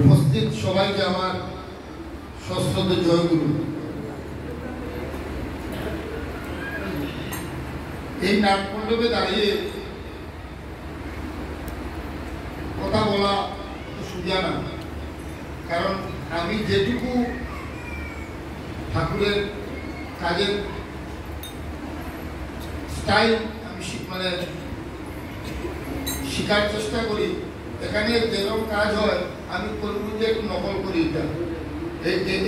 উপস্থিত সবাইকে আমার সশ্রদ্ধ জয়গুরু। এই নাটমণ্ডপে দাঁড়িয়ে কথা বলা সোজা না, কারণ আমি যেটুকু ঠাকুরের কাজের স্টাইল আমি শেখার চেষ্টা করি, এখানে যেরকম কাজ হয় আমি কলমুজে একটু নকল করি।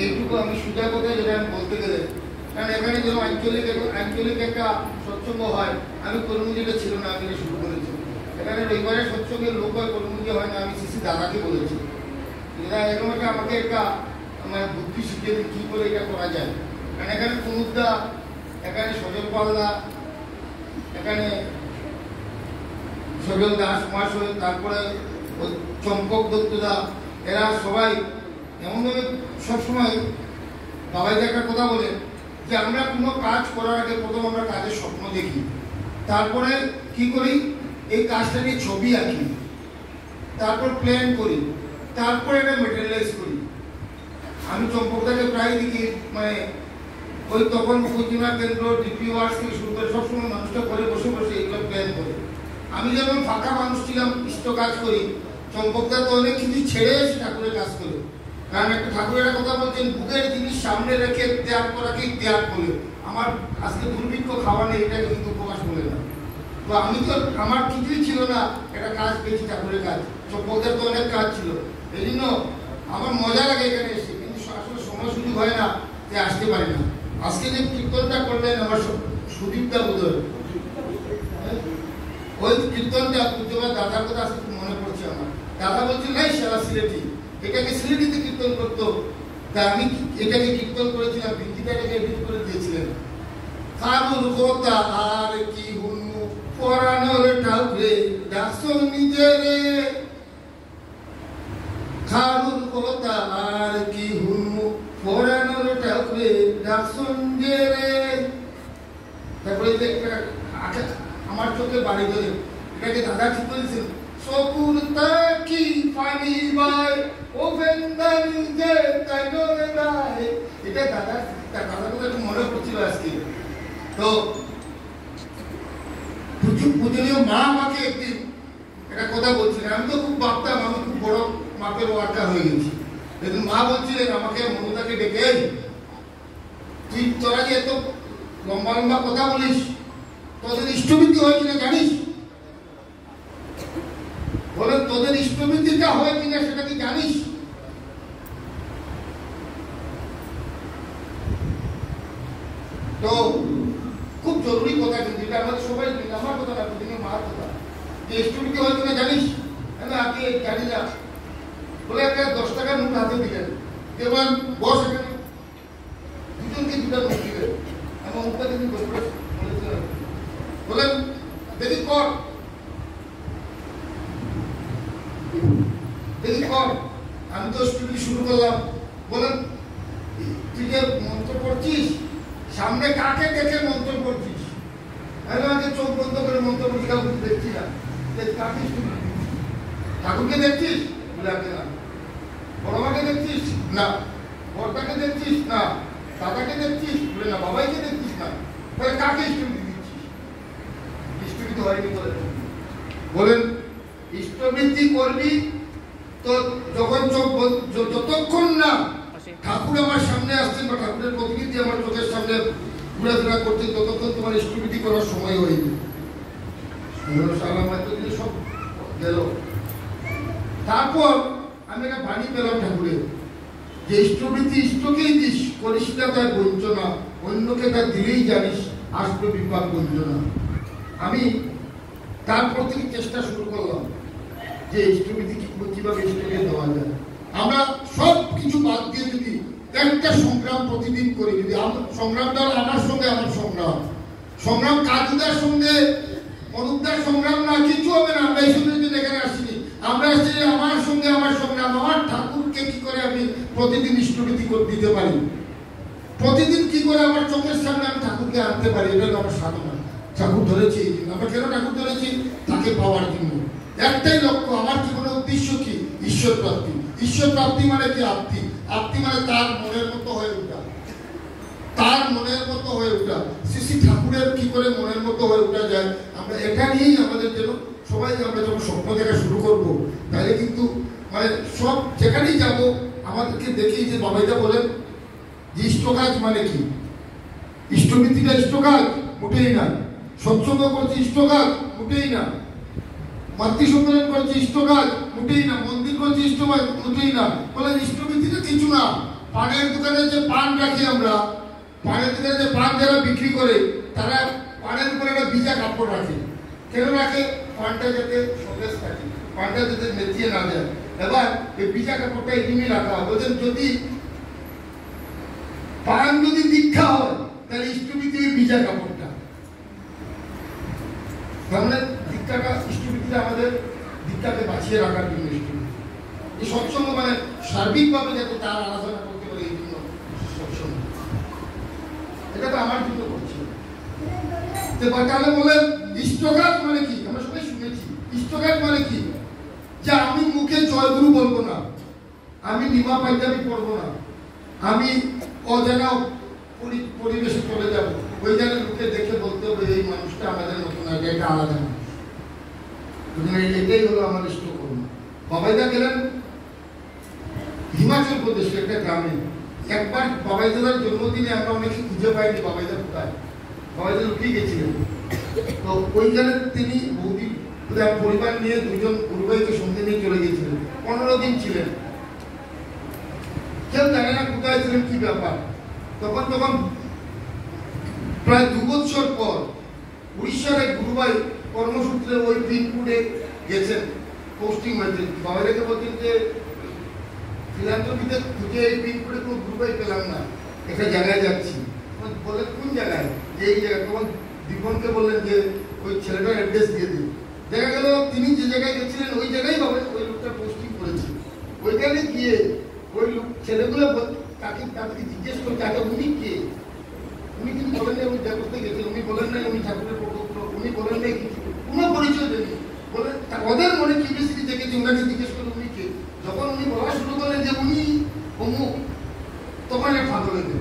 এইটুকু আমি সোজা কথা যেটা আমি বলতে গেলে, কারণ এখানে যেরকম আঞ্চলিক একটা সৎসঙ্গ হয়, আমি কলমুজিটা ছিল না, আমি শুরু করেছি। এখানে রবিবারের সৎসঙ্গের লোক হয়, কলমুজি হয় না, আমি সিসি দাদাকে বলেছি এরকম একটা আমাকে একটা আমার বুদ্ধি শিখিয়ে দিন কী করে এটা করা যায়। কারণ এখানে কুমুদদা, এখানে সজল পালদা, এখানে সজল দাস মহাশয়, তারপরে চম্পক দত্তদা, এরা সবাই এমনভাবে সবসময় বাবাই একটা কথা বলে যে আমরা কোনো কাজ করার আগে প্রথম আমরা কাজের স্বপ্ন দেখি, তারপরে কি করি এই কাজটা নিয়ে ছবি আঁকি, তারপর প্ল্যান করি, তারপরে এটা মেটেরিয়ালাইজ করি। আমি চম্পকদাকে প্রায় দেখি ওই তখন মুখুজ্জিমা কেন্দ্র ডিপি ওয়ার্স থেকে শুরু করে সবসময় মানুষটা করে বসে বসে এগুলো প্ল্যান করে। আমি যেমন ফাঁকা মানুষ ছিলাম, ইষ্ট কাজ করি, চম্পকদা তো অনেক কিছু ছেড়ে এসে ঠাকুরের কাজ করে। কারণ একটা ঠাকুরের কথা বলছেন, বুকের জিনিস সামনে রেখে ত্যাগ করাকেই ত্যাগ বলে। আমার আজকে দুর্ভিক্ষ খাওয়া নেই, এটাকে কিন্তু উপবাস বলে না। তো আমি তো আমার কিছুই ছিল না, একটা কাজ পেয়েছি ঠাকুরের কাজ। চম্পকদার তো অনেক কাজ ছিল, এই জন্য আমার মজা লাগে এখানে এসে, কিন্তু আসলে সময় সুযোগ হয় না, যে আসতে পারি না। আজকে যে কীর্তনটা করলেন আমার সুদীপদা বোধহয়, ওই কীর্তনটা পূজ্যবাদ দাদার কথা আজকে মনে পড়ছে আমার। দাদা বলছিল নাই সারা সিলেটি, এটাকে সিলেটিতে কীর্তন করতো, তা আমি এটাকে কীর্তন করেছিলাম, ভিঙ্কিটাকে এডিট করে দিয়েছিলেন। খানুর কথা আর কি হুনু পরানোর ঠাকুরে ডাকসন নিজেরে, খানুর কথা আর কি হুনু পরানোর ঠাকুরে ডাকসন নিজেরে। তারপরে আমার চোখে বাড়ি ধরে এটাকে দাদা কি বলেছেন, সকুর তাকি পানি বাই ও বেন্দানি যে তাই নরে গায়। এটা দাদার কথা একটু মনে পড়ছিল আজকে। তো পূজনীয় মা আমাকে একদিন একটা কথা বলছিলেন, আমি তো খুব ভাবতাম আমি খুব বড় মাপের ওয়ার্কার হয়ে গেছি, কিন্তু মা বলছিলেন আমাকে, মমতাকে ডেকে, তুই তোরা যে এত লম্বা লম্বা কথা বলিস, তোদের ইষ্টবৃত্তি হয় কিনা জানিস? বলে তোদের ইষ্টবৃত্তিটা হয় কিনা সেটা কি জানিস? তো খুব জরুরি কথা, কিন্তু এটা আমাদের সবাই, আমার কথা না, প্রতিদিন মার কথা, যে ইষ্টবৃত্তি হয় কিনা জানিস? আমি আগে জানি না। বলে একটা 10 টাকার নোট হাতে দিলেন, এবার বস এখানে, দুজনকে 2টা নোট দিলেন, এবং মুখটা দিন বলেছিলেন, বলেন দেখি কর, দেখি কর। আমি তো স্টুডি শুরু করলাম। বলেন তুই যে মন্ত্র পড়ছিস, সামনে কাকে দেখে মন্ত্র পড়ছিস? আমি আমাকে চোখ বন্ধ করে মন্ত্র পড়ছি, কাউকে দেখছি না। কাকে ঠাকুরকে দেখছিস? বলে আগে না। বড়মাকে দেখছিস? না। বড়টাকে দেখছিস? না। দাদাকে দেখছিস? বলে না। বাবাইকে দেখছিস? না। তাহলে কাকে স্টুডি দিচ্ছিস? ইষ্টবৃত্তি হয়নি বলে। বলেন ইষ্টবৃত্তি করবি তো যখন যতক্ষণ না ঠাকুর আমার সামনে আসছেন বা ঠাকুরের প্রতিনিধি আমার চোখের সামনে ঘোরাফেরা করছেন, ততক্ষণ তোমার ইষ্টবৃত্তি করার সময় হয়নি। সব গেল। তারপর আমি একটা বাণী পেলাম ঠাকুরের, যে ইষ্টবৃত্তি ইষ্টকেই দিস, করিস না তার বঞ্চনা, অন্যকে তা দিলেই জানিস আসবে বিপাক বঞ্চনা। আমি তারপর থেকে চেষ্টা শুরু করলাম যে ইষ্টবৃত্তি কিভাবে ইষ্টকে দেওয়া যায়। আমরা সব কিছু বাদ দিয়ে যদি একটা সংগ্রাম প্রতিদিন করি, যদি সংগ্রামটা আমার সঙ্গে আমার সংগ্রাম কাজুদার সঙ্গে অনুদার সংগ্রাম না, কিছু হবে না। আমরা এই সঙ্গে যদি এখানে আসিনি, আমরা আসছি আমার সঙ্গে আমার সংগ্রাম, আমার ঠাকুরকে কি করে আমি প্রতিদিন ইষ্টবৃত্তি দিতে পারি, প্রতিদিন কি করে আমার চোখের সামনে আমি ঠাকুরকে আনতে পারি, এটা আমার সাধনা। ঠাকুর ধরেছি এই জন্য, আমরা কেন ঠাকুর ধরেছি? তাকে পাওয়ার জন্য। একটাই লক্ষ্য, আমার জীবনের উদ্দেশ্য কি? ঈশ্বর প্রাপ্তি। ঈশ্বর প্রাপ্তি মানে কি? আপ্তি। আপ্তি মানে তার মনের মতো হয়ে ওঠা, তার মনের মতো হয়ে ওঠা। শ্রী ঠাকুরের কি করে মনের মতো হয়ে ওঠা যায়, আমরা এটা নিয়েই আমাদের জন্য সবাই আমরা যখন স্বপ্ন দেখা শুরু করবো, তাহলে কিন্তু মানে সব যেখানেই যাব আমাদেরকে দেখেই যে বাবাইদা বলেন যে ইষ্ট কাজ মানে কি? ইষ্টনীতিটা ইষ্ট কাজ মোটেই না, সৎসঙ্গ করছে ইষ্ট কাজ মোটেই না, মাতৃ সম্মেলন করছে ইষ্ট কাজ মোটেই না, মন্দির করছে ইষ্ট কাজ মোটেই না। বলে ইষ্টনীতিটা কিছু না। পানের দোকানে যে পান রাখি আমরা, পানের দোকানে যে পান যারা বিক্রি করে তারা পানের উপরে একটা ভিজা কাপড় রাখে। কেন রাখে? পানটা যাতে সতেজ থাকে, পানটা যাতে নেতিয়ে না যায়। এবার এই ভিজা কাপড়টা এমনি রাখা হয়। বলছেন যদি পান যদি দীক্ষা হয় তাহলে ইষ্টনীতি ওই ভিজা কাপড়টা। তাহলে দীক্ষাটা ইষ্টনীতিটা আমাদের দীক্ষাকে বাঁচিয়ে রাখার জন্য ইষ্টনীতি। এই সৎসঙ্গ মানে সার্বিকভাবে যাতে তার আরাধনা করতে পারে এই জন্য সৎসঙ্গ। এটা তো আমার জন্য করছি। তাহলে বলেন ইষ্টকাজ মানে কি? আমরা সবাই শুনেছি ইষ্টকাজ মানে কি? যে আমি মুখে জয়গুরু বলবো না, আমি নিমা পাঞ্জাবি পড়বো না, আমি অজানা পরিবেশে চলে যাবো, ওই জায়গায় লোকে দেখে বলতে হবে এই মানুষটা আমাদের মতো না, এটা আলাদা মানুষ। এটাই হলো আমার ইষ্টকর্ম। বাবাইদা গেলেন হিমাচল প্রদেশে একটা গ্রামে। একবার বাবাইদার জন্মদিনে আমরা অনেকে খুঁজে পাইনি বাবাইদা কোথায়, বাবাইদা লুকিয়ে গেছিলেন। তো ওইখানে তিনি বহুদিন পরিবার নিয়ে দুজন গুরুভাইকে সঙ্গে নিয়ে চলে গেছিলেন, 15 দিন ছিলেন। কেউ জানে না কোথায় ছিলেন, কি ব্যাপার। তখন প্রায় 2 বছর পর উড়িষ্যার এক গুরুভাই কর্মসূত্রে ওই পিনপুরে গেছেন, পোস্টিং হয়েছে। বাবাইদাকে বলছেন যে ফিলান্থ্রপিতে খুঁজে এই পিনপুরে কোনো গুরুভাই পেলাম না, একটা জায়গায় যাচ্ছি। বললেন কোন জায়গায়? যে এই জায়গায়। তখন দীপনকে বললেন যে ওই ছেলেটার অ্যাড্রেস দিয়ে দিন। দেখা গেল তিনি যে জায়গায় গেছিলেন ওই জায়গায় বাবা ওই লোকটা পোস্টিং করেছে। ওইখানে গিয়ে ওই লোক ছেলেগুলো তাকে জিজ্ঞেস করছে আগে উনি কে? উনি কিন্তু বলেন নাই উনি করতে গেছেন, উনি বলেন নাই উনি ঠাকুরের পুত্র, উনি বলেন নাই কিছু, কোনো পরিচয় দেননি। বলে ওদের মনে কিউরিয়াসিটি দেখেছে, উনাকে জিজ্ঞেস করে উনি কে। যখন উনি বলা শুরু করলেন যে উনি অমুক, তখন এক ফাঁকা হয়ে গেল।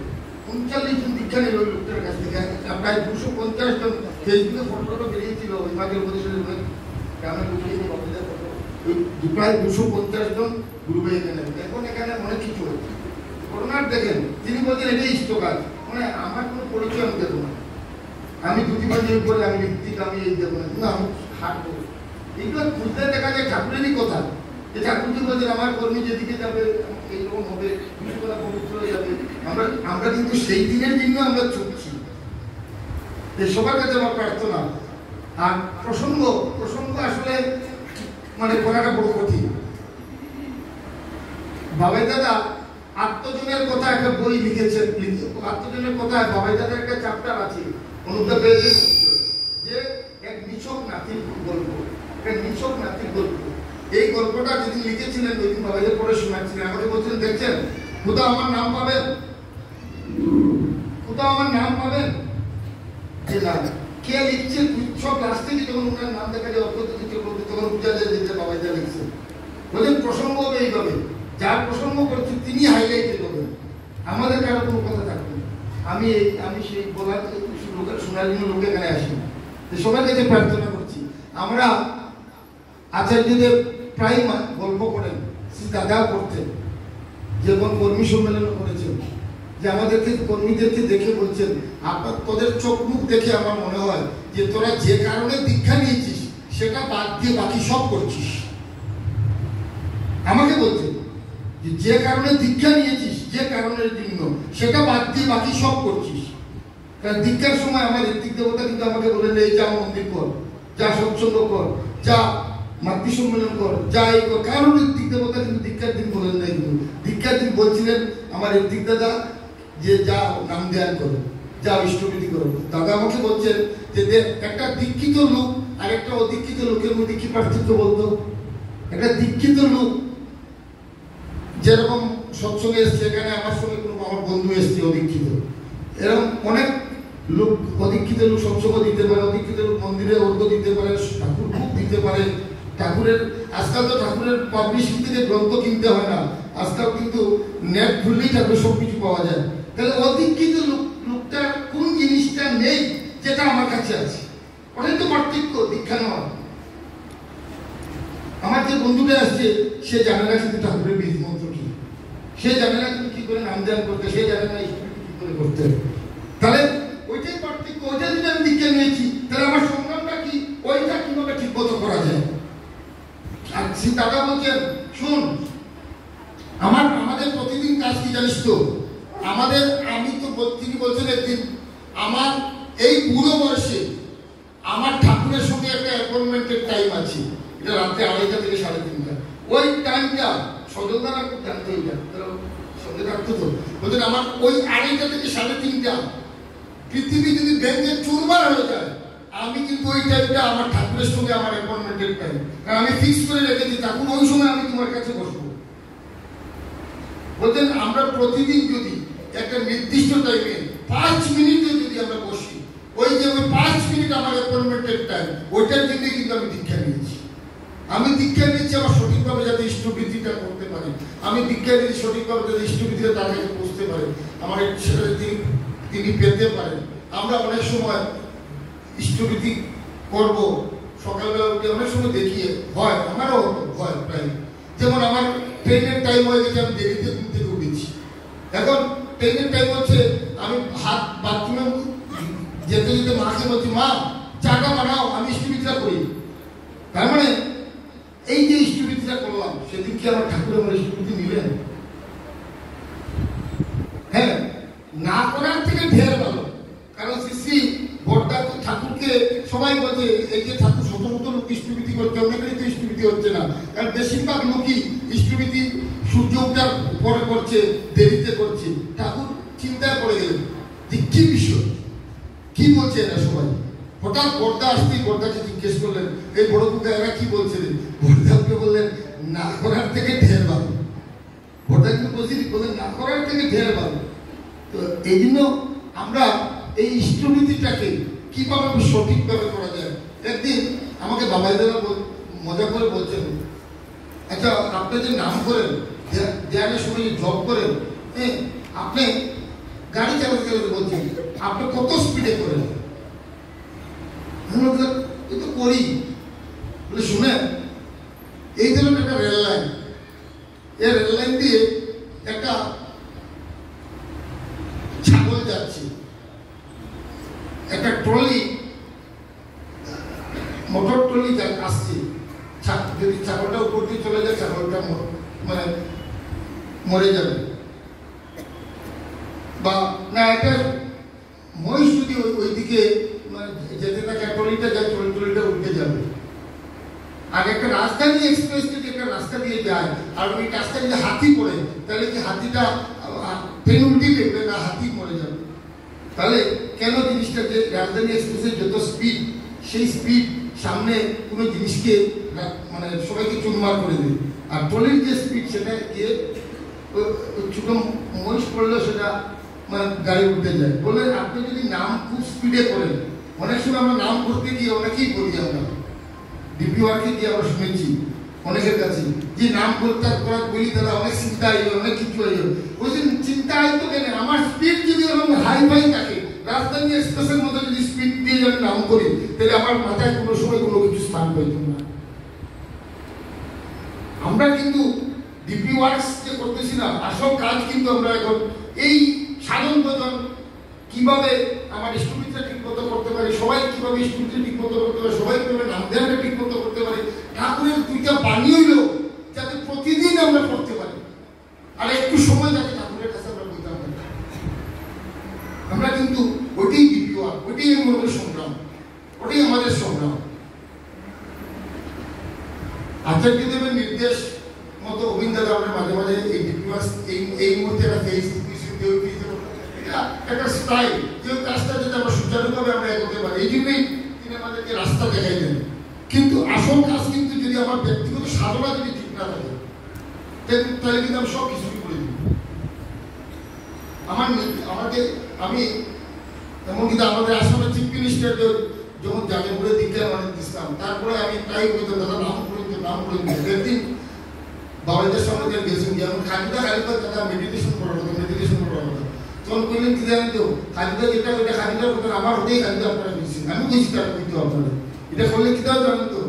39 জন দীক্ষা নিল ওই লোকটার কাছ থেকে। প্রায় 250 জন ফেসবুকে ফটো বেরিয়েছিল হিমাচল প্রদেশের অনেক গ্রামে ঢুকিয়ে প্রায় 250 জন গ্রুপে এখানে। এখন এখানে অনেক কিছু হচ্ছে। করোনার দেখেন তিনি বলছেন এটাই ইষ্ট কাজ, মানে আমার কোনো পরিচয় আমি দেবো না, আমি ধুতিবাজি করে আমি ঋত্বিক, আমি এই দেবো না, আমি হাঁটবো। এইগুলো খুঁজতে দেখা যায় ঠাকুরেরই কথা। যে ঠাকুরজি বলছেন আমার কর্মী যেদিকে যাবে এইরকম হবে, পবিত্র হয়ে যাবে। আমরা কিন্তু সেই দিনের জন্য আমরা ছুটছি। সবার কাছে আমার প্রার্থনা। আর প্রসঙ্গ আসলে মানে করাটা বড় কঠিন। বাবাই দাদা আত্মজনের কথা একটা বই লিখেছেন। আত্মজনের কথা বাবাই দাদার একটা চ্যাপ্টার আছে, অনুপ্রেরণা পেয়েছেন যে এক নিছক নাতির গল্প, একটা নিছক নাতির গল্প। এই গল্পটা যেদিন লিখেছিলেন ওই দিন বাবাইদের পড়ে শোনাচ্ছিলেন, আমাকে বলছিলেন দেখছেন কোথাও আমার নাম পাবেন, কোথাও আমার নাম পাবেন যে না কে লিখছে। সব লাস্ট থেকে যখন ওনার নাম দেখা যায় অর্থ তখন বুঝা যায় যে বাবাইদা লিখছে। বলেন প্রসঙ্গ হবে এইভাবে, যার প্রসঙ্গ করছে তিনি হাইলাইট করবেন, আমাদের কারো কোনো কথা থাকবে না। আমি সেই বলার শোনার জন্য লোক এখানে আসি। সবার কাছে প্রার্থনা করছি, আমরা আচার্যদেব প্রায় গল্প করেন, দাদা করতেন, যেমন কর্মী সম্মেলন করেছেন, যে আমাদেরকে কর্মীদেরকে দেখে বলছেন তোদের চোখ মুখ দেখে আমার মনে হয় যে তোরা যে কারণে দীক্ষা নিয়েছিস সেটা বাদ দিয়ে বাকি সব করছিস। আমাকে বলছেন যে কারণে দীক্ষা নিয়েছিস, যে কারণের জন্য, সেটা বাদ দিয়ে বাকি সব করছিস। কারণ দীক্ষার সময় আমার ঋত্বিক দেবতা কিন্তু আমাকে বলেন এই যা মন্দির কর, যা সৎসঙ্গ কর, যা মাতৃ সম্মেলন কর, যা এই কর। কারণ ঋত্বিক দেবতা কিন্তু দীক্ষার দিন বলেন নাই, কিন্তু দীক্ষার দিন বলছিলেন আমার ঋত্বিক দাদা যে যা নাম ধ্যান করো, যা ইষ্টবিধি করো। দাদা আমাকে বলছেন যে একটা দীক্ষিত লোক আর একটা অদীক্ষিত লোকের মধ্যে কি পার্থক্য বলতো? একটা দীক্ষিত লোক যেরকম সৎসঙ্গে এসছে, এখানে আমার সঙ্গে কোনো আমার বন্ধু এসছে অদীক্ষিত, এরকম অনেক লোক অদীক্ষিত লোক সৎসঙ্গ দিতে পারে, অদীক্ষিত লোক মন্দিরে অর্ঘ্য দিতে পারে, ঠাকুর ভোগ দিতে পারে, ঠাকুরের আজকাল তো ঠাকুরের পাবলিশিং থেকে গ্রন্থ কিনতে হয় না, আজকাল কিন্তু নেট খুললেই ঠাকুর সব কিছু পাওয়া যায়। তাহলে অধিকৃত লোকটা কোন জিনিসটা নেই যেটা আমার কাছে আছে, ওটাই তো পার্থক্য দীক্ষা নেওয়া। আমার যে বন্ধুটা আসছে সে জানে না কিন্তু ঠাকুরের বীজ মন্ত্র কি, সে জানে না কিন্তু কি করে নাম ধ্যান করতে, সে জানে না কি করে করতে। তাহলে ওইটাই পার্থক্য। ওইটা যদি আমি দীক্ষা নিয়েছি তাহলে আমার সংগ্রামটা কি, ওইটা কিভাবে ঠিক মতো করা যায়। আর সে দাদা বলছেন শুন, আমাদের প্রতিদিন কাজ কি জানিস তো, আমাদের আমি তো তিনি বলছেন একদিন আমার এই বুড়ো বয়সে আমার ঠাকুরের সঙ্গে একটা অ্যাপয়েন্টমেন্টের টাইম আছে, এটা রাত্রে 2:30 থেকে 3:30। ওই টাইমটা সজলদারা খুব জানতো, ওইটা সঙ্গে থাকতো তো, বলছেন আমার ওই 2:30 থেকে 3:30 পৃথিবী যদি ভেঙে চুরমার হয়ে যায়, আমি কিন্তু ওই টাইমটা আমার ঠাকুরের সঙ্গে আমার অ্যাপয়েন্টমেন্টের টাইম, কারণ আমি ফিক্স করে রেখেছি ঠাকুর ওই সময় আমি তোমার কাছে বসবো। বলছেন আমরা প্রতিদিন যদি একটা নির্দিষ্ট টাইমে 5 মিনিটও যদি আমরা বসি, ওই যে ওই 5 মিনিট আমার অ্যাপয়েন্টমেন্টের টাইম, ওইটার জন্য কিন্তু আমি দীক্ষা নিয়েছি। আমি দীক্ষা নিচ্ছি আমার সঠিকভাবে যাতে ইষ্টবৃত্তিটা করতে পারি, আমি দীক্ষা নিচ্ছি সঠিকভাবে যাতে ইষ্টবৃত্তিটা তার কাছে বুঝতে পারে, আমার সেটা তিনি পেতে পারেন। আমরা অনেক সময় ইষ্টবৃত্তি করবো সকালবেলা উঠে অনেক সময় দেখিয়ে হয়, আমারও হয় প্রায়, যেমন আমার ট্রেনের টাইম হয়ে গেছে, আমি দেরিতে ঘুম থেকে উঠেছি। এখন ট্রেনের টাইম হচ্ছে, আমি হাত বাথরুমে যেতে যেতে মাকে বলছি মা চাটা বানাও, আমি ইষ্টবৃত্তিটা করি। তার মানে এই যে ইষ্টবৃত্তিটা করলাম, সেদিন কি আমার ঠাকুর আমার ইষ্টবৃত্তি নিলেন? হ্যাঁ, না করার থেকে ঢের ভালো। কারণ শ্রী বড়দা ঠাকুরকে সবাই বলছে এই যে ঠাকুর শত শত লোক ইষ্টবৃত্তি করছে, অনেকেরই তো ইষ্টবৃত্তি হচ্ছে না, কারণ বেশিরভাগ লোকই ইষ্টবৃত্তি সূর্য ওঠার পরে করছে, দেরিতে করছে। ঠাকুর চিন্তায় পড়ে গেলেন যে কি বিষয়, কি বলছে এরা সবাই। হঠাৎ বড়দা আসতেই বড়দাকে জিজ্ঞেস করলেন এই বড় কুকা এরা কি বলছিলেন? বড়দাকে বললেন না করার থেকে ঢের ভালো। বড়দা কিন্তু বললেন না করার থেকে ঢের ভালো। তো এই জন্য আমরা এই ইষ্টবৃত্তিটাকে কিভাবে সঠিকভাবে করা যায়। একদিন আমাকে বাবাইদারা মজা করে বলছেন, আচ্ছা আপনি যে নাম করেন, ধ্যানের সময় যে জব করেন, আপনি গাড়ি চালাতে চালাতে বলছেন আপনি কত স্পিডে করেন? এই তো করি বলে শুনেন, এই ধরনের একটা রেল লাইন, এই রেল লাইন দিয়ে একটা ছাগল যাচ্ছে, একটা ট্রলি মোটর ট্রলি আসছে, যদি ছাগলটা উপর দিয়ে চলে যায় ছাগলটা মানে মরে যাবে, বা না এটা মহিষ যদি ওইদিকে যেতে থাকে ট্রলিটা যায়, ট্রলিটা উঠে যাবে। আর একটা রাজধানী এক্সপ্রেস যদি একটা রাস্তা দিয়ে যায় আর ওই রাস্তা যদি হাতি পড়ে, তাহলে কি হাতিটা ট্রেন উল্টে দেবে না হাতি মরে যাবে? তাহলে কেন জিনিসটা যে রাজধানী এক্সপ্রেসের যত স্পিড, সেই স্পিড সামনে কোনো জিনিসকে মানে সবাইকে চুরমার করে দেবে। আর ট্রলির যে স্পিড সেটা গিয়ে ছোট মহিষ পড়লেও সেটা মানে গাড়ি উঠতে যায়। বলে আপনি যদি নাম খুব স্পিডে করেন, অনেক সময় আমরা নাম করতে গিয়ে অনেকেই বলি, আমরা ডিপি ওয়ার্কে গিয়ে আমরা শুনেছি অনেকের কাছে যে নাম করতে করার বলি তারা অনেক চিন্তা হয়ে অনেক কিছু হয়ে যাবে। বলছেন চিন্তা হয়তো কেন, আমার স্পিড যদি ওরকম হাই ফাই থাকে, রাজধানী এক্সপ্রেসের মতো যদি স্পিড দিয়ে আমি নাম করি, তাহলে আমার মাথায় কোনো সময় কোনো কিছু স্থান পাইত না। আমরা কিন্তু ডিপি ওয়ার্কস যে করতেছি না, আসল কাজ কিন্তু আমরা এখন এই সাধন ভজন কিভাবে আমার ইষ্টবৃত্তিটা ঠিক মতো করতে পারি, সবাই কিভাবে ইষ্টবৃত্তি ঠিক মতো করতে পারে, সবাই কিভাবে নাম ধ্যানটা ঠিক মতো করতে পারে, ঠাকুরের 2টা বাণী হইল যাতে প্রতিদিন আমরা পড়তে পারি, আর একটু সময় যাতে ঠাকুরের কাছে আমরা বলতে পারি। আমরা কিন্তু ওইটাই ডিপি ওয়ার্ক, ওইটাই আমাদের সংগ্রাম, ওটাই আমাদের সংগ্রাম। আচার্যদেবের নির্দেশ মতো গোবিন্দ দাদা আমরা মাঝে মাঝে এই ডিপি ওয়ার্ক এই মুহূর্তে একটা ফেসবুক একটা স্টাইল, যে কাজটা যাতে আমরা সুচারুভাবে আমরা এগোতে পারি, এই জন্যই তিনি আমাদেরকে রাস্তা দেখাই দেন। কিন্তু আসল কাজ কিন্তু যদি আমার ব্যক্তিগত সাধনা যদি ঠিক না থাকে, তাহলে কিন্তু আমি সব কিছুই করে দিই। আমি এমন কিন্তু আমাদের আসামের চিফ মিনিস্টার যখন জাতীয় দীক্ষা মানে দিচ্ছিলাম, তারপরে আমি প্রায় বলতাম দাদা নাম পর্যন্ত নাম করে দিয়েছে। একদিন বাবাইদের সঙ্গে গেছেন যেমন খালিদা তারা মেডিটেশন করার কথা তখন বললেন কি জানেন তো খালিদা যেটা ওইটা খালিদার কথা আমার হতেই খালিদা আপনারা দিচ্ছেন, আমি বুঝি তারা কিন্তু আপনারা এটা করলে কি তাও জানেন তো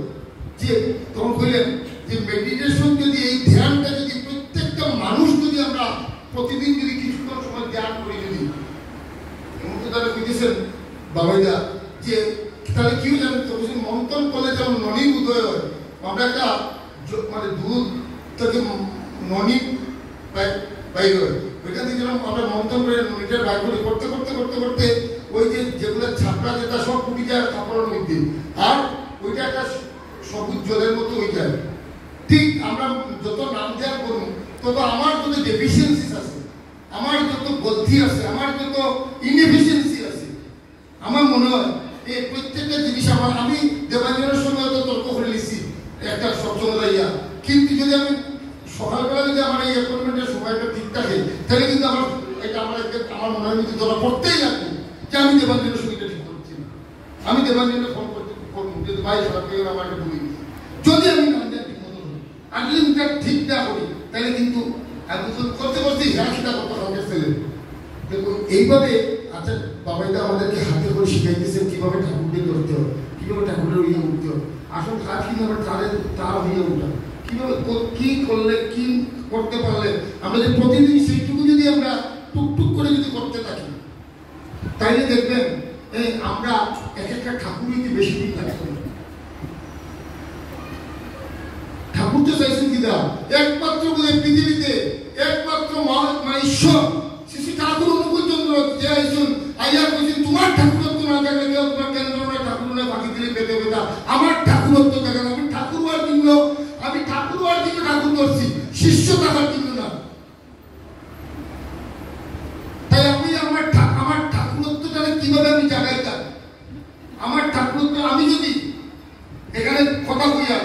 যে তখন বললেন যে মেডিটেশন যদি এই ধ্যানটা যদি প্রত্যেকটা মানুষ যদি আমরা প্রতিদিন যদি কিছুক্ষণ সময় ধ্যান করি যদি এমন তো তারা বুঝেছেন বাবাইদা যে তাহলে কি জানেন তো মন্থন করলে যেমন ননি উদয় হয়, আমরা একটা মানে দুধ থেকে ননি বাইর হয় ওইখান থেকে যেরকম আমরা মন্থন করে ননিটা বাইর করি করতে করতে করতে করতে ওই যে যেগুলো ছাপড়া যেটা সব ফুটি যায় ছাপড়ার মধ্যে আর ওইটা একটা সবুজ জলের মতো হয়ে যায়। ঠিক আমরা যত নাম ধ্যান করুন তত আমার যত ডেফিসিয়েন্সিস আছে, আমার যত গলতি আছে, আমার যত ইনএফিসিয়েন্সি আছে, আমার মনে হয় এই প্রত্যেকটা জিনিস আমার আমি দেবাঞ্জনের সঙ্গে হয়তো তর্ক করে নিছি একটা সবসময় ইয়া, কিন্তু যদি আমি সকালবেলা যদি আমার এই অ্যাপয়েন্টমেন্টের সময়টা ঠিক থাকে তাহলে কিন্তু আমার এটা আমার মনে হয় কিন্তু ধরা পড়তেই লাগবে যে আমি দেবাঞ্জনের সঙ্গে ঠিক করছি না, আমি দেবাঞ্জনকে ফোন করতে করবো যদি ভাই সবাইকে আমার একটা বলি যদি আমি নামটা ঠিক মতো করি আনলিমিটা ঠিক না করি তাহলে কিন্তু করতে করতে সেটা করতে হবে ছেলে। দেখুন এইভাবে আচ্ছা বাবাইদা আমাদেরকে হাতে করে শিখাইতেছেন কিভাবে ঠাকুরকে ধরতে হবে, কিভাবে ঠাকুরের হইয়ে উঠতে হবে, আসল কাজ কিভাবে তার হইয়ে উঠা, কিভাবে কি করলে কি করতে পারলে আমরা যে প্রতিদিন সেইটুকু যদি আমরা টুকটুক করে যদি করতে থাকি তাইলে দেখবেন আমরা এক একটা ঠাকুরকে বেশি দিন থাকতে হবে। ঠাকুর তো চাইছেন কি দা একমাত্র পৃথিবীতে একমাত্র ঈশ্বর শ্রী ঠাকুর অনুকূল চন্দ্র যে আইসুন আইয়া কইছেন তোমার ঠাকুরত্ব না থাকলে কেউ তোমার কেন ধরনের ঠাকুর না বাকি দিলে পেতে পেতা আমার ঠাকুরত্ব থাকে না, আমি ঠাকুর হওয়ার জন্য ঠাকুর করছি শিষ্য থাকার জন্য না। তাই আমি আমার ঠাকুরত্বটাকে কিভাবে আমি জাগাইতাম, আমার ঠাকুরত্ব আমি যদি এখানে কথা কইয়া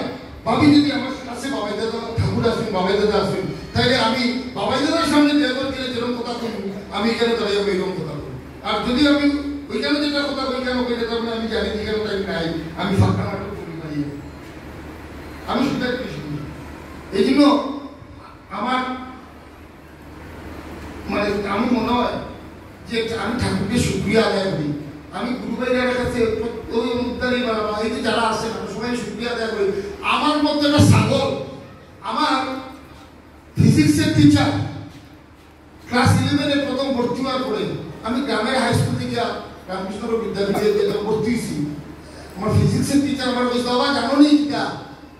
ভাবি যদি আমার কাছে বাবাই দাদা ঠাকুর আসুন বাবাই দাদা আসুন তাহলে আমি বাবাই দাদার সামনে দেবর গেলে যেরকম কথা করি আমি এখানে দাঁড়িয়ে এরকম কথা করি, আর যদি আমি ওইখানে যেটা কথা কই কেন কইলে তখন আমি জানি যেখানে টাইম নাই আমি ফাঁকা নাটক করি দাঁড়িয়ে আমি সেটা শুনি। এই জন্য আমার মানে আমি মনে হয় যে আমি ঠাকুরকে শুকরিয়া আদায় করি, আমি গুরু ভাইয়ের কাছে ওই উদ্ধারী বা এই যে যারা আসে সবাই শুকরিয়া আদায় করি। আমার মধ্যে একটা ছাগল, আমার ফিজিক্সের টিচার ক্লাস 11-এ প্রথম ভর্তি হওয়ার পরে আমি গ্রামের হাই স্কুল থেকে রামকৃষ্ণ বিদ্যাপীঠে ভর্তি হয়েছি। আমার ফিজিক্সের টিচার আমার বলছে বাবা জানো নি কিনা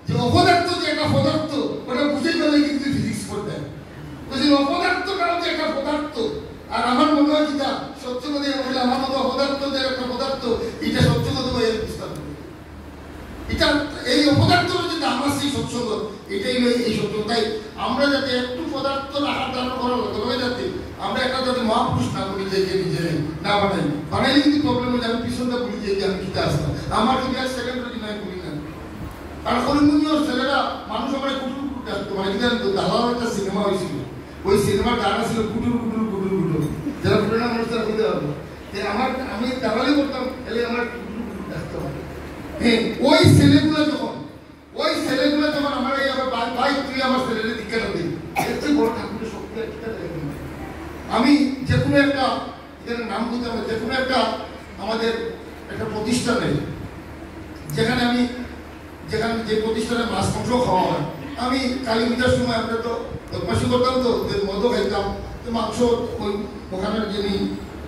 যে অপদার্থ যে একটা পদার্থ ওটা বুঝে গেলে কিন্তু ফিজিক্স করতেন বলছি অপদার্থটাও যে একটা পদার্থ, আর আমার মনে হয় যেটা সত্যগত আমার মতো অপদার্থ যে একটা পদার্থ এটা সত্যগত বুঝতে হবে, এটা এই অপদার্থের যে দাম আছে সৎসঙ্গ এটাই এই সত্য। তাই আমরা যাতে একটু পদার্থ রাখার ধারণা করার লগে যাতে আমরা একটা যাতে মহাপুরুষ না করি যে নিজে না বানাইলে কিন্তু প্রবলেম হয়ে যাবে পিছনটা বলি যে আমি কিতা আসতাম আমার যদি আর সেকেন্ড যদি নাই করি না। আর করিমগঞ্জের ছেলেরা মানুষ আমার কুটুর কুটুর আসতো মানে কি জানতো দালাল একটা সিনেমা হয়েছিল, ওই সিনেমার গান ছিল কুটুর কুটুর কুটুর কুটুর, যারা পুরোনো মানুষ তারা বুঝতে পারবো আমার আমি দালালি করতাম এলে আমার কুটুর কুটুর আসতে হবে। হ্যাঁ ওই ছেলেগুলো যখন আমার এই আমার ভাই তুই আমার ছেলের দিকে দিই এর চেয়ে বড় ঠাকুরের শক্তি আমি যে কোনো একটা এখানে নাম বলতে হবে যে কোনো একটা আমাদের একটা প্রতিষ্ঠানে যেখানে যে প্রতিষ্ঠানে মাছ মাংস খাওয়া হয়, আমি কালী পূজার সময় আমরা তো বদমাসি করতাম তো মদও খাইতাম তো মাংস ওই ওখানের যিনি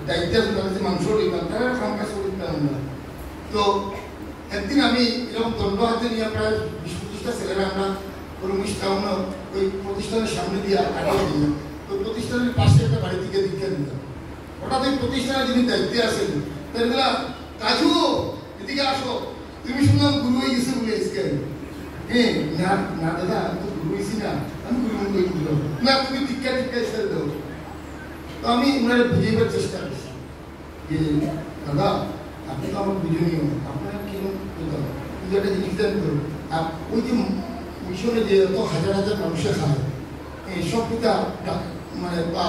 দায়িত্বে আসবেন যে মাংস নিতাম তারা খাম কাজ করতাম আমরা। তো একদিন আমি এরকম দণ্ড হাতে নিয়ে প্রায় 20-25টা ছেলেরা আমরা টাউন ওই প্রতিষ্ঠানের সামনে দিয়ে আগে দিলাম, তো প্রতিষ্ঠানের পাশে একটা বাড়ি থেকে দীক্ষা দিতাম। হঠাৎ ওই প্রতিষ্ঠানের যিনি দায়িত্বে আসেন তারা কাজু এদিকে আসো তুমি শুনলাম গুরু হয়ে গেছে বলে এসকে না না দাদা আমি তো গুরু হয়েছি না, আমি গুরু মন্ত্র বুঝলাম না তুমি দীক্ষা ছেড়ে দেবো। তো আমি ওনারা বুঝাইবার চেষ্টা করছি যে দাদা আপনি তো আমার বুঝনীয় আপনারা কিরকম কিন্তু একটা জিনিস দেন তো ওই যে মিশনে যে এত হাজার হাজার মানুষের খায় এই সব পিতা মানে বা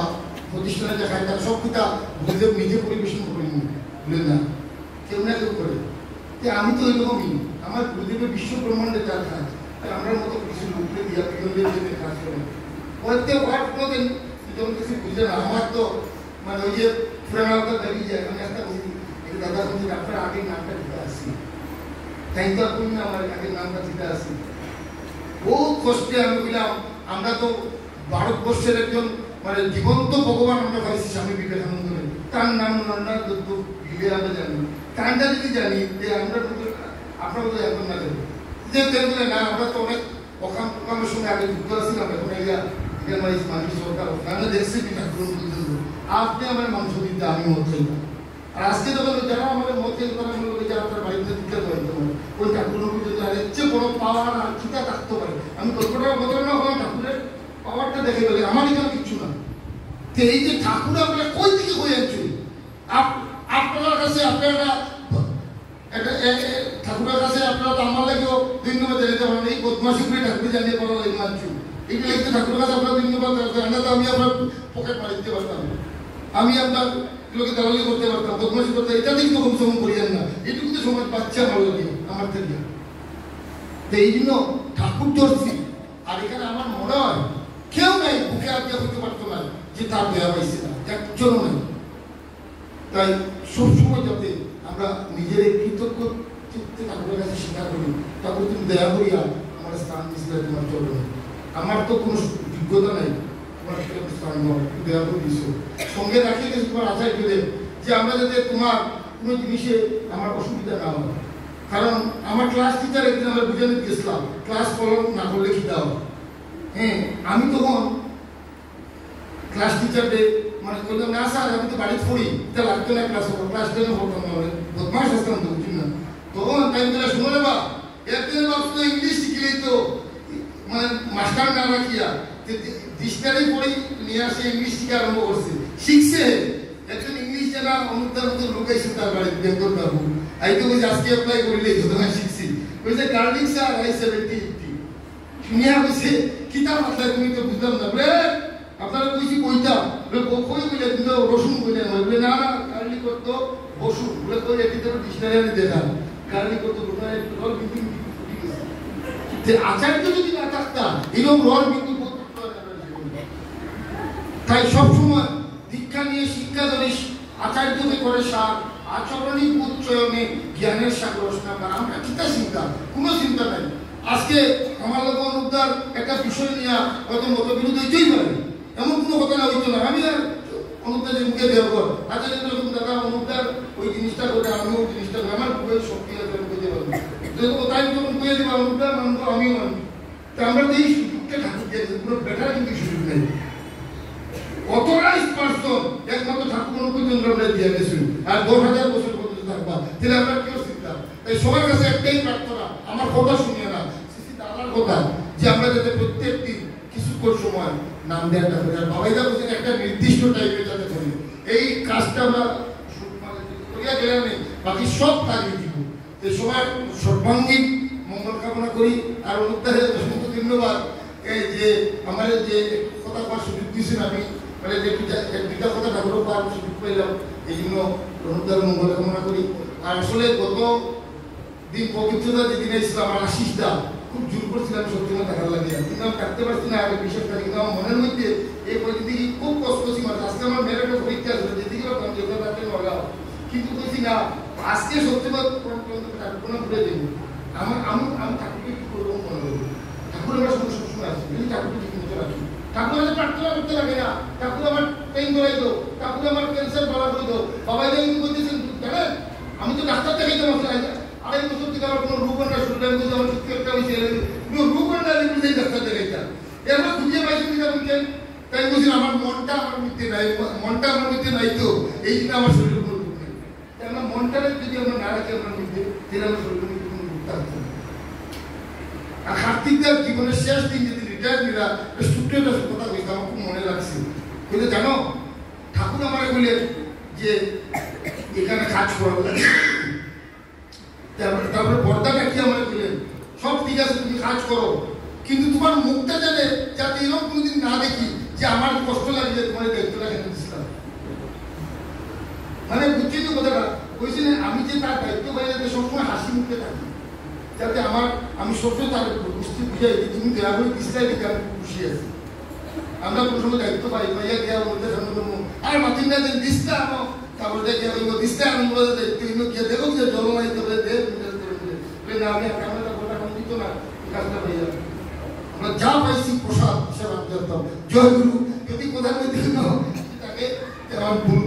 প্রতিষ্ঠানে যে খায় তার সব পিতা গুরুদেব নিজে পরিবেশন করেনি বলে না কেউ না কেউ করে। আমি তো ওইরকমই আমার গুরুদেবের বিশ্ব ব্রহ্মাণ্ডে তার খায় আমরা মতো কিছু লোককে দিয়া বিনোদনের কাজ করে প্রত্যেক ওয়ার্ড কোনোদিন যখন কিছু বুঝে না। আমার তো মানে ওই যে পুরানাটা দাঁড়িয়ে যায়, আমি একটা বলি দাদা বলছি আপনার আগের নামটা দিতে আসছি, তাই তো আপনি না আমার আগের নামটা দিতে আসছি। বহু কষ্টে আমি বললাম, আমরা তো ভারতবর্ষের একজন মানে জীবন্ত ভগবান আমরা পাইছি স্বামী বিবেকানন্দ, তার নাম আমরা গিলে আমরা জানি, তারটা যদি জানি যে আমরা আপনার মতো এখন না জানি যে বলে না আমরা তো অনেক অকামের সঙ্গে আগে যুক্ত আসছিলাম, এখন মানুষ সরকার আমরা দেখছি আপনি আমার মাংস দিতে আমি মত চাই না। আর আজকে যখন যারা আমাদের মত চাই তারা মনে করি যে আপনার বাড়িতে দিতে পারতে পারে ওই ঠাকুর এর চেয়ে বড় পাওয়ার আর চিন্তা থাকতে পারে। আমি গল্পটা বদল না হলাম ঠাকুরের পাওয়ারটা দেখে বলে আমার এখানে কিচ্ছু না। তো এই যে ঠাকুর আপনারা কই থেকে হয়ে যাচ্ছে আপনার কাছে, আপনারা ঠাকুরের কাছে আপনারা তো আমার লাগেও ধন্যবাদ জানাতে পারেন। এই বদমাসি করে ঠাকুর জানিয়ে পড়া লাগে মানছি এইটা লিখতে ঠাকুরের কাছে আপনার ধন্যবাদ জানাতে তো আমি আপনার পকেট মারি দিতে পারতাম, আমি আপনার লোকে দালালি করতে পারতাম, বদমাসি করতে, এটা দিক তো কম করিয়েন না, এটুকু তো সময় বাচ্চা ভালো লাগে আমার থেকে। তো এই জন্য ঠাকুর ধরছি। আর এখানে আমার মনে হয় কেউ নাই বুকে আজকে হতে পারতো না যে তার দয়া পাইছে না, একজনও নেই। তাই সবসময় যাতে আমরা নিজের কৃতজ্ঞ চিত্তে ঠাকুরের কাছে স্বীকার করি, ঠাকুর তুমি দয়া করিয়া আমার স্থান দিয়েছিলে, তোমার চলো না, আমার তো কোনো যোগ্যতা নেই, তোমার স্থান দয়া করে দিয়েছ, সঙ্গে রাখিয়ে গেছে তোমার আশায় পেলে যে আমরা যাতে তোমার কোনো জিনিসে আমার অসুবিধা না হয়। কারণ আমার ক্লাস টিচার একদিন আমরা বুঝে নিতে গেছিলাম ক্লাস ফলো না করলে কি দাও। হ্যাঁ, আমি তখন ক্লাস টিচারদের মানে বললাম না স্যার আমি তো বাড়িতে পড়ি, এটা লাগতো না ক্লাস করবো, ক্লাস টেনে পড়তাম না, বদমাস আসতাম তো বুঝি না। তখন তাই বলে শুনো রে বা একদিন ভাবছো ইংলিশ শিখিলেই তো মানে মাস্টার না রাখিয়া ডিকশনারি পড়ে নিয়ে আসে ইংলিশ শিখে আরম্ভ করছে, শিখছে একজন ইংলিশ জানা অনুদার মতো লোক এসে তার বাড়িতে বেতন পাবো। আমি তো বলছি আজকে অ্যাপ্লাই করিলে তোমায় শিখছি, বলছে গার্লিং স্যার আই 70-80 শুনিয়া বলছে কিতাব মাথায় তুমি তো বুঝলাম না, বলে আপনারা কইছি কইতাম বলে কই বলে কিন্তু রসুন কইলে বলে না না গার্লি করতো রসুন বলে কই এটি তো ডিকশনারি আমি দেখাম গার্লি করতো রল বিপিং যে আচার্য যদি না থাকতাম এরকম রল বিপিং করতে। তাই সবসময় দীক্ষা নিয়ে শিক্ষা ধরিস আচার্যকে করে সার আচরণিক উচ্চয়নে জ্ঞানের সাগর রচনা করা, আমরা চিন্তা চিন্তা কোনো চিন্তা নাই। আজকে আমার লোক অনুদার একটা বিষয় নিয়ে হয়তো মতবিরোধ হইতেই পারে, এমন কোনো কথা না হইতো না। আমি আর অনুদার মুখে দেওয়া কর আচ্ছা দাদা অনুদার ওই জিনিসটা করে আমি ওই জিনিসটা করে আমার খুবই শক্তি আছে আমি বুঝতে পারবো, তাই যখন বুঝে দেবো অনুদার মানবো আমিও মানবো। তো আমরা তো এই সুযোগটা ঠাকুর দিয়েছি, কোনো বেটার কিন্তু সুযোগ নেই। অথরাইজড পারসন একমাত্র ঠাকুর পর্যন্ত আমরা দিয়ে গেছি, আর 10,000 বছর পর্যন্ত থাকবা, তাহলে আমরা কেউ শিখতাম। তাই সবার কাছে একটাই প্রার্থনা, আমার কথা শুনিয়ে না দাদার কথা, যে আমরা যাতে প্রত্যেক দিন কিছুক্ষণ সময় নাম দেওয়াটা করি, আর বাবাইদা বলছেন একটা নির্দিষ্ট টাইপে যাতে করি। এই কাজটা আমরা করিয়া গেলে নেই, বাকি সব কাজই দিব। তো সবার সর্বাঙ্গীন মঙ্গল কামনা করি। আর অনুদানের অসংখ্য ধন্যবাদ। এই যে আমার যে কথা পাওয়ার সুযোগ দিয়েছেন, আমি মানে যে দুটা কথা ঠাকুরও পাওয়ার সুযোগ পেলাম, এই জন্য অনুদান মঙ্গল কামনা করি। আর আসলে গত দিন পবিত্রতা যেদিন এসেছিলাম আমার আশিসটা খুব জোর করছিলাম সত্যি না দেখার লাগে, কিন্তু আমি কাটতে পারছি না। আগে বিশেষ করে কিন্তু আমার মনের মধ্যে এই পরিস্থিতি খুব কষ্ট করছি। মানে আজকে আমার মেয়ের একটা পরীক্ষা আসবে, যেদিকে পারতাম যেগুলো তাতে নগাও, কিন্তু বলছি না আজকে সত্যি ঠাকুর ঘুরে দেবো। আমি ঠাকুরকে কি করবো মনে করবো, ঠাকুর আমার সঙ্গে সবসময় আসছে, যদি ঠাকুরকে ঠিক মতো রাখি, ঠাকুর আমাদের প্রার্থনা করতে লাগে না, ঠাকুর আমার ট্রেন ধরাই দো, ঠাকুর আমার ক্যান্সার ভালো করে দো। বাবাই দাই বলতেছেন জানেন আমি তো ডাক্তার দেখাইতে পারছি, 2.5 বছর থেকে আমার কোনো রোগ না শুরু আমি আমার কিছু একটা হয়েছে রোগ না সেই ডাক্তার দেখাইতাম, এরপর খুঁজে পাইছি কিনা বুঝলেন। তাই বলছি আমার মনটা আমার মধ্যে নাই, মনটা আমার মধ্যে নাই, তো এই জন্য আমার শরীরের কোনো রোগ নেই। কেননা মনটাকে যদি আমরা না রাখি আপনার মধ্যে, তাহলে আমার শরীরের মধ্যে কোনো রোগ থাকছে না। আর কার্তিকদার জীবনের শেষ দিন যদি রিটায়ার নিরা ছোট্ট একটা কথা বলতে আমার খুব মনে লাগছে। কিন্তু জানো ঠাকুর আমার বললেন যে এখানে কাজ করা লাগে, তারপরে পর্দাটা কি আমার বললেন সব ঠিক আছে তুমি কাজ করো, কিন্তু তোমার মুখটা জানে যাতে এরকম কোনোদিন না দেখি যে আমার কষ্ট লাগছে তোমার দায়িত্বটা কেন দিচ্ছিলাম। মানে বুঝছি তো কথাটা বলছি না, আমি যে তার দায়িত্ব পাই যাতে সবসময় হাসি মুখে থাকি, যাতে আমি সবসময় তার বুঝতে বুঝাই দিই তুমি দয়া করে দিস্তায় দিতে আমি খুশি আছি। আমরা কোনো সময় দায়িত্ব পাই ভাইয়া গিয়া বলতে সামনে করবো আর মাতিন না দেন দিস্তা আনো, তারপরে দেখে দিস্তা আমি বলে দায়িত্ব গিয়ে দেখো যে জলবায়ু করে দেব না আমি ক্যামেরা গোটা কাম দিত না কাজটা হয়ে যাবে। আমরা যা পাইছি প্রসাদ হিসেবে আমি জানতাম। জয় গুরু যদি কোথাও তাকে আমার ভুল